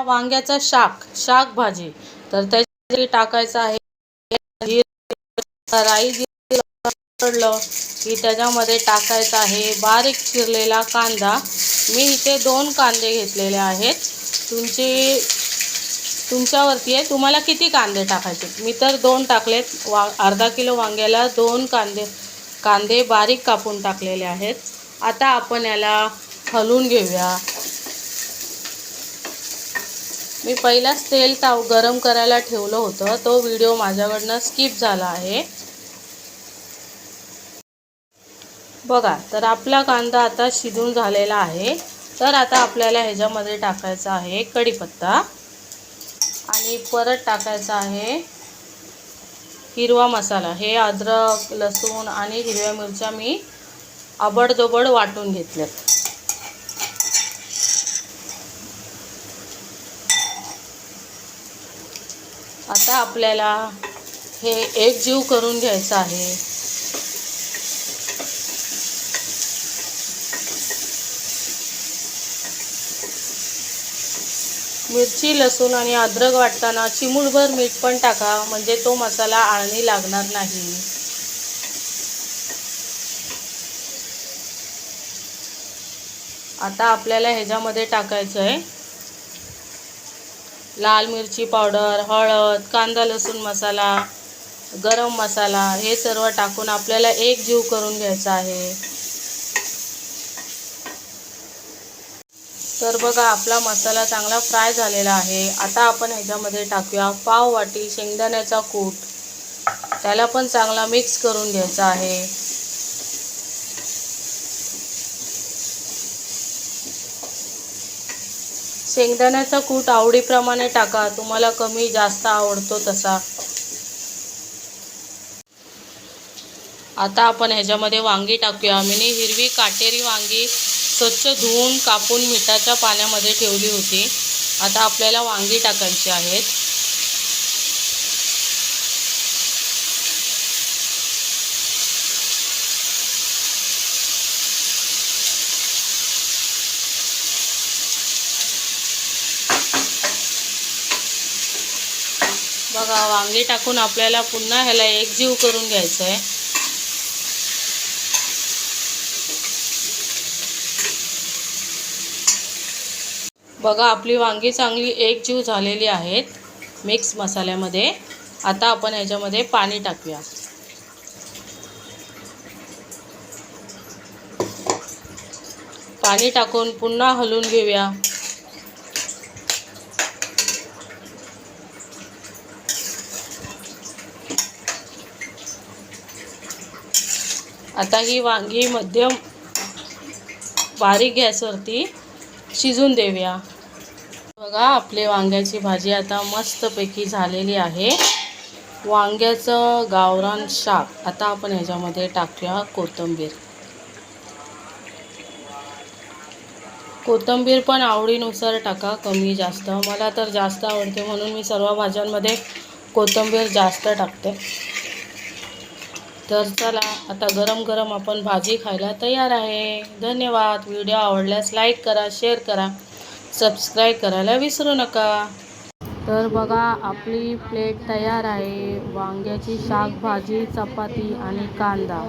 वांग्याचा शाक भाजी. तर त्याच्यासाठी टाकायचं आहे राई. जिरं की त्याच्यामध्ये टाकायचं आहे बारीक चिरलेला कांदा. मी इथे 2 कांदे घेतलेले आहेत. तुमच्यावरती आहे तुम्हाला किती कांदे टाकायचे. मी तर 2 टाकलेत. अर्धा किलो वांग्याला 2 कांदे बारीक कापून टाकलेले आहेत. आता आपण याला हलवून घेऊया. मी पहिलाच तेल गरम करायला ठेवलं होतं. तो व्हिडिओ माझ्याकडनं स्किप झाला आहे. बघा, तर आपला कांदा आता शिजून झालेला आहे. तर आता आपल्याला ह्याच्यामध्ये टाकायचा आहे कढीपत्ता आणि परत टाकायचा आहे हिरवा मसाला. हे अद्रक, लसूण आणि हिरव्या मिरच्या मी आबडधोबड वाटून घेतल्यात. आता आपल्याला हे एकजीव करून घ्यायचं आहे. मिरची, लसूण आणि अद्रक वाटताना चिमूटभर मीठ पण टाका, म्हणजे तो मसाला आळणी लागणार नाही. आता आपल्याला ह्याच्यामध्ये टाकायचं आहे लाल मिरची पावडर, हळद, कांदा लसूण मसाला, गरम मसाला. हे सर्व टाकून आपल्याला एकजीव करून घ्यायचा आहे. तर बघा, आपला मसाला चांगला फ्राय झालेला आहे. आता आपण ह्याच्यामध्ये टाकूया पाव वाटी शेंगदाण्याचा कूट. त्याला पण चांगला मिक्स करून घ्यायचा आहे. शेंगदाण्याचा कूट आवडीप्रमाणे टाका, तुम्हाला कमी जास्त आवडतो तसा. आता आपण ह्याच्यामध्ये वांगी टाकूया. मी हिरवी काटेरी वांगी स्वच्छ धुवून कापून मिठाच्या पाण्यामध्ये ठेवली होती. आता आपल्याला वांगी टाकायची आहेत. बघा, वांगी टाकून आपल्याला पुन्हा ह्याला एकजीव करून घ्यायचं आहे. बघा, आपली वांगी चांगली एकजीव झालेली आहेत मिक्स मसाल्यामध्ये. आता आपण ह्याच्यामध्ये पाणी टाकूया. पाणी टाकून पुन्हा हलवून घेऊया. आता ही वांगी मध्यम बारीक गॅसवरती शिजून देऊया. बघा, आपली वांग्याची भाजी आता मस्तपैकी झालेली आहे. वांग्याचं गावरान शाक. आता आपण ह्याच्यामध्ये टाकूया कोथिंबीर पण आवडीनुसार टाका, कमी जास्त. मला तर जास्त आवडते म्हणून मी सर्व भाज्यांमध्ये कोथिंबीर जास्त टाकते. तर चला, आता गरम गरम आपण भाजी खायला तयार आहे. धन्यवाद. व्हिडिओ आवडल्यास लाईक करा, शेअर करा, सबस्क्राईब करायला विसरू नका. तर बघा, आपली प्लेट तयार आहे. वांग्याची शाक भाजी, चपाती आणि कांदा.